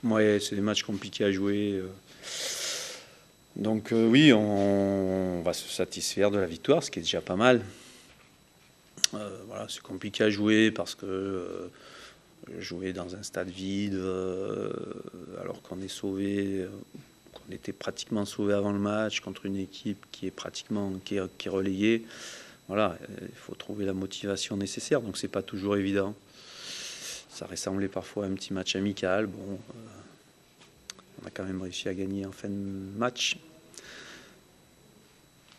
Ouais, c'est des matchs compliqués à jouer. Donc oui, on va se satisfaire de la victoire, ce qui est déjà pas mal. Voilà, c'est compliqué à jouer parce que jouer dans un stade vide, alors qu'on est sauvé, qu'on était pratiquement sauvé avant le match contre une équipe qui est pratiquement qui est relayée. Voilà, il faut trouver la motivation nécessaire, donc c'est pas toujours évident. Ça ressemblait parfois à un petit match amical. Bon, on a quand même réussi à gagner en fin de match.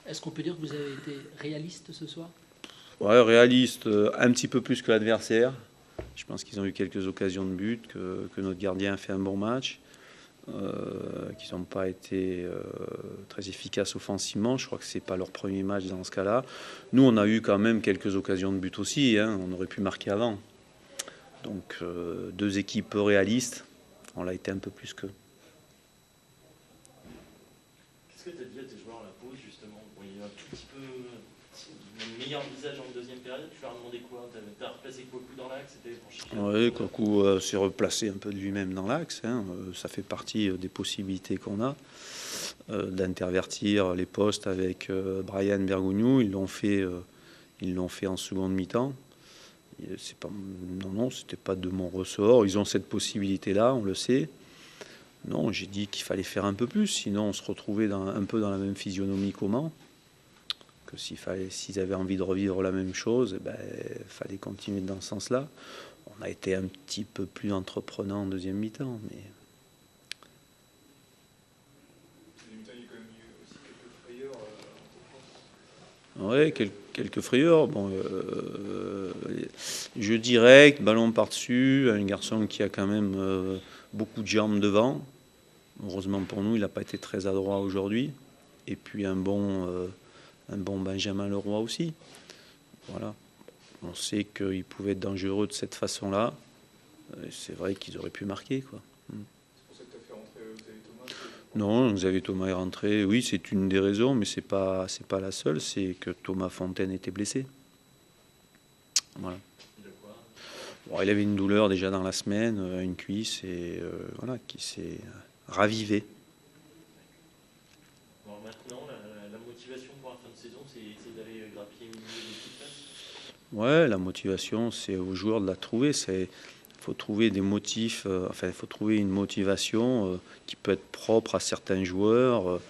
Est-ce qu'on peut dire que vous avez été réaliste ce soir? Ouais, réaliste, un petit peu plus que l'adversaire. Je pense qu'ils ont eu quelques occasions de but, que notre gardien a fait un bon match, qu'ils n'ont pas été très efficaces offensivement. Je crois que c'est pas leur premier match dans ce cas-là. Nous, on a eu quand même quelques occasions de but aussi. Hein. On aurait pu marquer avant. Donc, deux équipes peu réalistes. On l'a été un peu plus qu'eux. Qu'est-ce que tu as dit à tes joueurs à la pause, justement? Bon, il y a un tout petit peu un meilleur visage en deuxième période. Tu leur as demandé quoi? Tu as replacé Kouakou dans l'axe? Oui, Kouakou s'est replacé un peu de lui-même dans l'axe. Hein. Ça fait partie des possibilités qu'on a d'intervertir les postes avec Brian Bergogneau. Ils l'ont fait en seconde mi-temps. Non, c'était pas de mon ressort. Ils ont cette possibilité-là, on le sait. Non, j'ai dit qu'il fallait faire un peu plus, sinon on se retrouvait un peu dans la même physionomie qu'au Mans. Que s'ils avaient envie de revivre la même chose, il fallait continuer dans ce sens-là. On a été un petit peu plus entreprenant en deuxième mi-temps, mais... Oui, quelques frayeurs. Bon, jeu direct, ballon par-dessus, un garçon qui a quand même beaucoup de jambes devant. Heureusement pour nous, il n'a pas été très adroit aujourd'hui. Et puis un bon Benjamin Leroy aussi. Voilà. On sait qu'il pouvait être dangereux de cette façon-là. C'est vrai qu'ils auraient pu marquer, quoi. C'est pour ça que tu as fait rentrer Xavier Thomas? Non, Xavier Thomas est rentré. Oui, c'est une des raisons, mais c'est pas la seule. C'est que Thomas Fontaine était blessé. Voilà. Bon, il avait une douleur déjà dans la semaine, une cuisse, et voilà, qui s'est ravivée. Bon, maintenant, la motivation pour la fin de saison, c'est d'aller grappiller une petite place? Ouais, la motivation, c'est aux joueurs de la trouver. Il faut trouver des motifs, il faut trouver une motivation qui peut être propre à certains joueurs.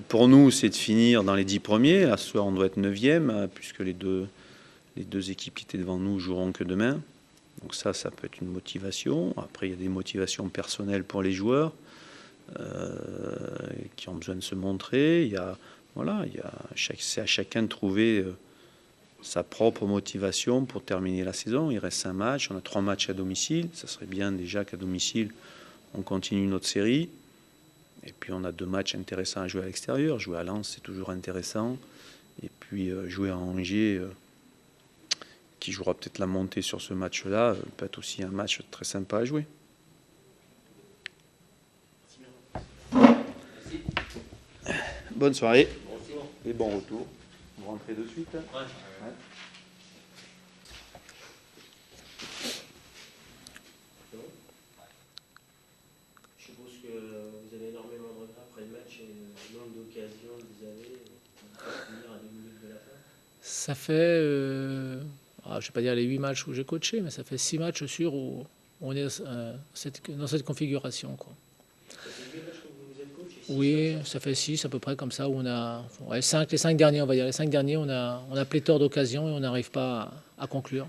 Pour nous, c'est de finir dans les 10 premiers. À ce soir, on doit être 9e, puisque les deux équipes qui étaient devant nous joueront que demain. Donc ça peut être une motivation. Après, il y a des motivations personnelles pour les joueurs qui ont besoin de se montrer. C'est à chacun de trouver sa propre motivation pour terminer la saison. Il reste 5 matchs, on a 3 matchs à domicile. Ça serait bien déjà qu'à domicile, on continue notre série. Et puis on a 2 matchs intéressants à jouer à l'extérieur. Jouer à Lens, c'est toujours intéressant. Et puis jouer à Angers, qui jouera peut-être la montée sur ce match-là, peut être aussi un match très sympa à jouer. Bonne soirée et bon retour. Vous rentrez de suite, hein? Ouais. Je suppose que vous avez énormément de regrets après le match et le nombre d'occasions que vous avez pour finir à 2 minutes de la fin. Ça fait, je ne vais pas dire les 8 matchs où j'ai coaché, mais ça fait 6 matchs sûrs où on est dans cette configuration, quoi. Ça fait 8 matchs que vous êtes coach ici? Oui, ça fait 6 à peu près comme ça, où on a les 5 derniers, on va dire. Les 5 derniers, on a pléthore d'occasions et on n'arrive pas à conclure.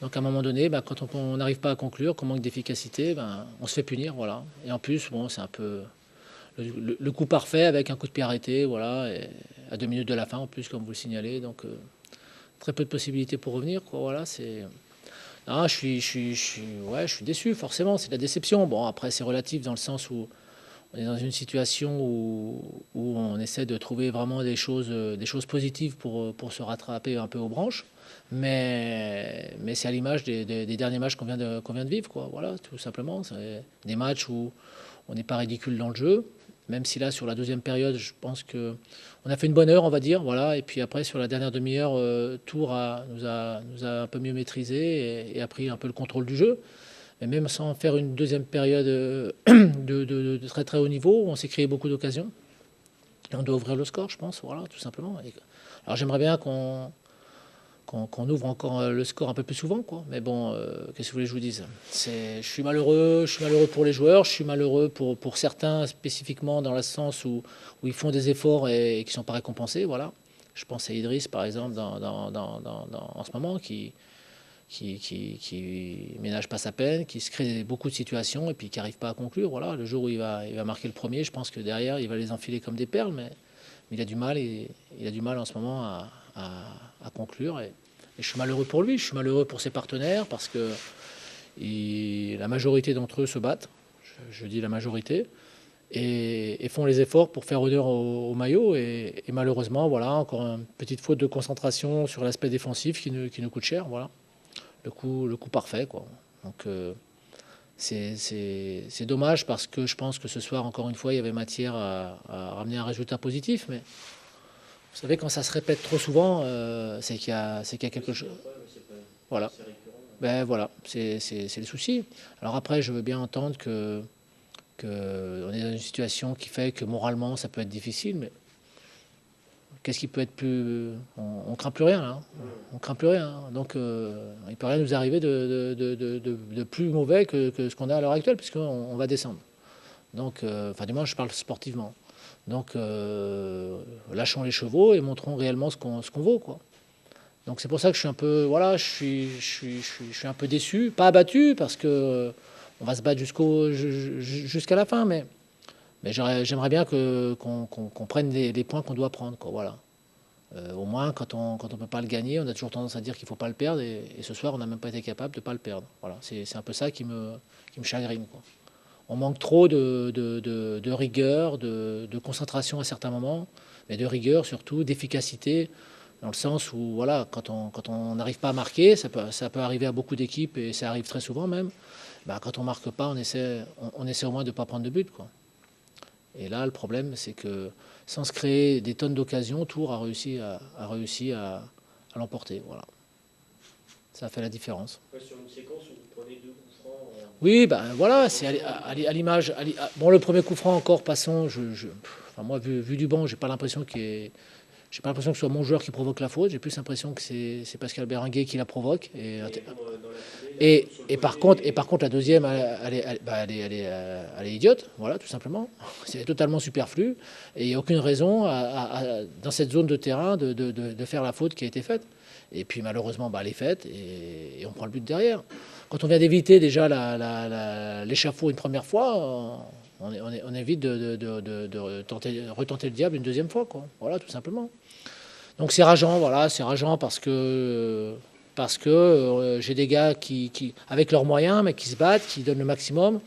Donc à un moment donné, quand on n'arrive pas à conclure, qu'on manque d'efficacité, on se fait punir, voilà. Et en plus, bon, c'est un peu le coup parfait avec un coup de pied arrêté, voilà, et à 2 minutes de la fin en plus, comme vous le signalez. Donc très peu de possibilités pour revenir, quoi. Voilà, c'est. Ah, je suis déçu, forcément, c'est de la déception. Bon, après, c'est relatif dans le sens où on est dans une situation où on essaie de trouver vraiment des choses positives pour se rattraper un peu aux branches. Mais c'est à l'image des derniers matchs qu'on vient de vivre, quoi. Voilà, tout simplement. C'est des matchs où on n'est pas ridicule dans le jeu, même si là, sur la deuxième période, je pense que on a fait une bonne heure, on va dire. Voilà. Et puis après, sur la dernière demi-heure, Tours nous a un peu mieux maîtrisé et a pris un peu le contrôle du jeu. Et même sans faire une deuxième période de très très haut niveau, on s'est créé beaucoup d'occasions. Et on doit ouvrir le score, je pense, voilà, tout simplement. Alors j'aimerais bien qu'on ouvre encore le score un peu plus souvent, quoi. Mais bon, qu'est-ce que vous voulez que je vous dise? Je suis malheureux pour les joueurs, je suis malheureux pour certains spécifiquement dans le sens où ils font des efforts et qui ne sont pas récompensés, voilà. Je pense à Idriss, par exemple, en ce moment, qui ménage pas sa peine, qui se crée beaucoup de situations et puis qui n'arrive pas à conclure. Voilà, le jour où il va marquer le premier, je pense que derrière, il va les enfiler comme des perles, mais il a du mal, il a du mal en ce moment à conclure. Et je suis malheureux pour lui, je suis malheureux pour ses partenaires parce que la majorité d'entre eux se battent, je dis la majorité, et font les efforts pour faire honneur au maillot. Et malheureusement, voilà, encore une petite faute de concentration sur l'aspect défensif qui nous coûte cher. Voilà. Le coup parfait, quoi. Donc c'est dommage parce que je pense que ce soir, encore une fois, il y avait matière à ramener un résultat positif. Mais vous savez, quand ça se répète trop souvent, c'est qu'il y a quelque chose. Voilà. Ben voilà, c'est le souci. Alors après, je veux bien entendre que on est dans une situation qui fait que moralement, ça peut être difficile, mais qu'est-ce qui peut être plus... On craint plus rien, là. On craint plus rien. Donc, il peut rien nous arriver de plus mauvais que ce qu'on a à l'heure actuelle, puisqu'on va descendre. Donc, enfin, du moins, je parle sportivement. Donc, lâchons les chevaux et montrons réellement ce qu'on vaut, quoi. Donc, c'est pour ça que je suis un peu... Voilà, je suis un peu déçu. Pas abattu, parce que on va se battre jusqu'à la fin, mais j'aimerais bien qu'on prenne les points qu'on doit prendre, quoi, voilà. Au moins, quand on peut pas le gagner, on a toujours tendance à dire qu'il faut pas le perdre, et ce soir, on n'a même pas été capable de pas le perdre. Voilà, c'est un peu ça qui me chagrine, quoi. On manque trop de rigueur, de concentration à certains moments, mais de rigueur surtout, d'efficacité, dans le sens où, voilà, quand on n'arrive pas à marquer, ça peut arriver à beaucoup d'équipes, et ça arrive très souvent même, bah, quand on marque pas, on essaie au moins de ne pas prendre de but, quoi. Et là, le problème, c'est que sans se créer des tonnes d'occasions, Tours a réussi à l'emporter. Voilà. Ça a fait la différence. Ouais, sur une séquence où vous prenez 2 coups francs. Oui, ben voilà, c'est à l'image. Bon, le premier coup franc encore, passons. Enfin, moi, vu du banc, j'ai pas l'impression j'ai pas l'impression que ce soit mon joueur qui provoque la faute. J'ai plus l'impression que c'est Pascal Berenguer qui la provoque. Et par contre, la deuxième, elle est idiote, voilà, tout simplement. C'est totalement superflu. Et il n'y a aucune raison dans cette zone de terrain de faire la faute qui a été faite. Et puis malheureusement, bah, elle est faite et on prend le but derrière. Quand on vient d'éviter déjà l'échafaud une première fois, on évite de retenter le diable une deuxième fois, quoi. Voilà, tout simplement. Donc c'est rageant, voilà, c'est rageant parce que j'ai des gars qui, avec leurs moyens, mais qui se battent, qui donnent le maximum,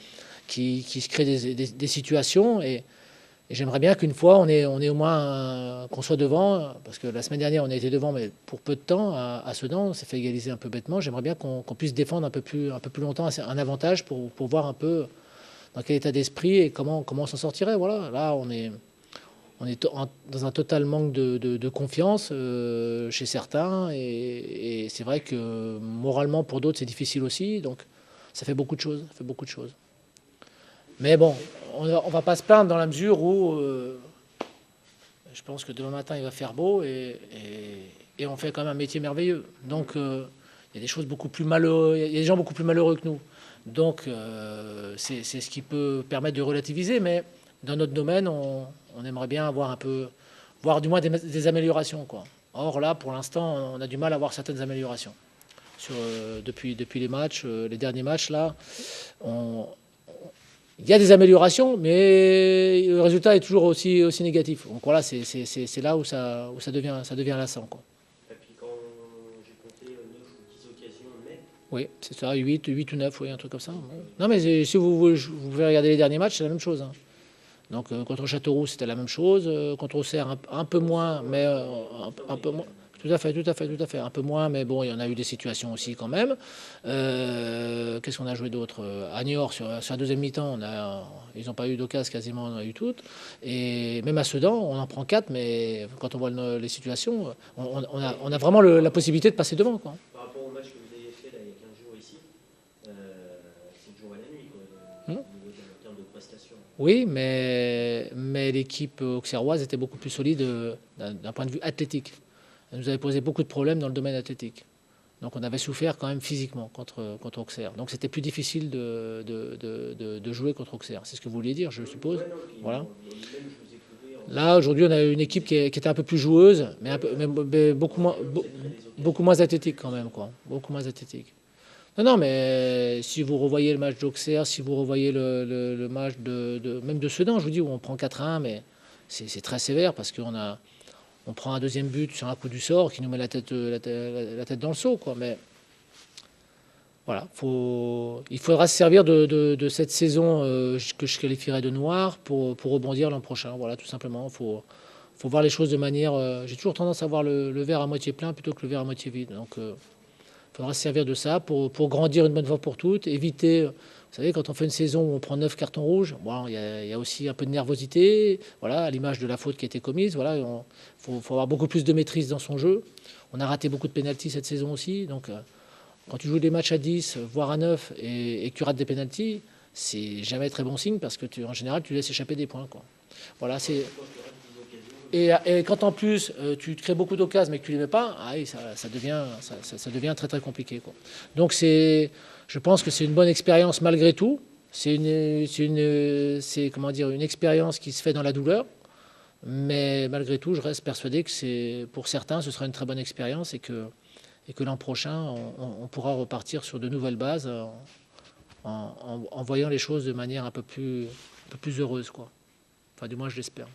qui se créent des situations. Et j'aimerais bien qu'une fois, on ait au moins qu'on soit devant, parce que la semaine dernière, on a été devant, mais pour peu de temps, à Sedan, on s'est fait égaliser un peu bêtement. J'aimerais bien qu'on puisse défendre un peu plus longtemps un avantage pour voir un peu dans quel état d'esprit et comment on s'en sortirait. Voilà, là, on est dans un total manque de confiance chez certains, et c'est vrai que moralement pour d'autres c'est difficile aussi, donc ça fait beaucoup de choses, Mais bon, on va pas se plaindre dans la mesure où je pense que demain matin il va faire beau et on fait quand même un métier merveilleux. Donc il y a des choses beaucoup plus malheureux, il y a des gens beaucoup plus malheureux que nous. Donc c'est ce qui peut permettre de relativiser, mais dans notre domaine, on aimerait bien avoir voir du moins des améliorations, quoi. Or là, pour l'instant, on a du mal à voir certaines améliorations. Depuis les matchs, les derniers matchs, là, il y a des améliorations, mais le résultat est toujours aussi négatif. Donc voilà, c'est là où ça devient lassant, quoi. Et puis quand j'ai compté 9 ou 10 occasions nettes. Oui, c'est ça, 8 ou 9, oui, un truc comme ça. Non, mais si vous pouvez regarder les derniers matchs, c'est la même chose, hein. Donc contre Châteauroux, c'était la même chose. Contre Auxerre, un peu moins, mais un peu moins. Tout à fait. Un peu moins, mais bon, il y en a eu des situations aussi quand même. Qu'est-ce qu'on a joué d'autre? À Niort, sur la deuxième mi-temps, ils n'ont pas eu d'occasion quasiment, on a eu toutes. Et même à Sedan, on en prend 4, mais quand on voit les situations, on a vraiment la possibilité de passer devant, quoi. Par rapport au match que vous avez fait là, il y a 15 jours ici, c'est Oui, mais l'équipe auxerroise était beaucoup plus solide d'un point de vue athlétique. Elle nous avait posé beaucoup de problèmes dans le domaine athlétique. Donc on avait souffert quand même physiquement contre Auxerre. Donc c'était plus difficile de jouer contre Auxerre. C'est ce que vous vouliez dire, je suppose. Ouais, non, puis, Voilà. bon, il y a eu même, je vous ai trouvé en- Là, aujourd'hui, on a une équipe qui était un peu plus joueuse, mais beaucoup moins athlétique quand même, quoi. Beaucoup moins athlétique. Non, non, mais si vous revoyez le match d'Auxerre, si vous revoyez le match même de Sedan, je vous dis, où on prend 4-1, mais c'est très sévère parce on prend un deuxième but sur un coup du sort qui nous met la tête dans le seau, quoi. Mais voilà, il faudra se servir de cette saison que je qualifierais de noire pour rebondir l'an prochain. Voilà, tout simplement. Faut voir les choses de manière. J'ai toujours tendance à voir le verre à moitié plein plutôt que le verre à moitié vide. Donc, il faudra se servir de ça pour grandir une bonne fois pour toutes, éviter. Vous savez, quand on fait une saison où on prend 9 cartons rouges, bon, il y a aussi un peu de nervosité, voilà, à l'image de la faute qui a été commise. Voilà, faut avoir beaucoup plus de maîtrise dans son jeu. On a raté beaucoup de pénaltys cette saison aussi, donc quand tu joues des matchs à 10, voire à 9, et que tu rates des pénaltys, c'est jamais très bon signe parce que en général, tu laisses échapper des points, quoi. Voilà, c'est. Et quand en plus tu te crées beaucoup d'occasions mais que tu ne les mets pas, ah oui, ça devient très très compliqué, quoi. Donc je pense que c'est une bonne expérience malgré tout. C'est comment dire, une expérience qui se fait dans la douleur. Mais malgré tout, je reste persuadé que pour certains, ce sera une très bonne expérience et que l'an prochain, on pourra repartir sur de nouvelles bases en voyant les choses de manière un peu plus heureuse, quoi. Enfin, du moins, je l'espère.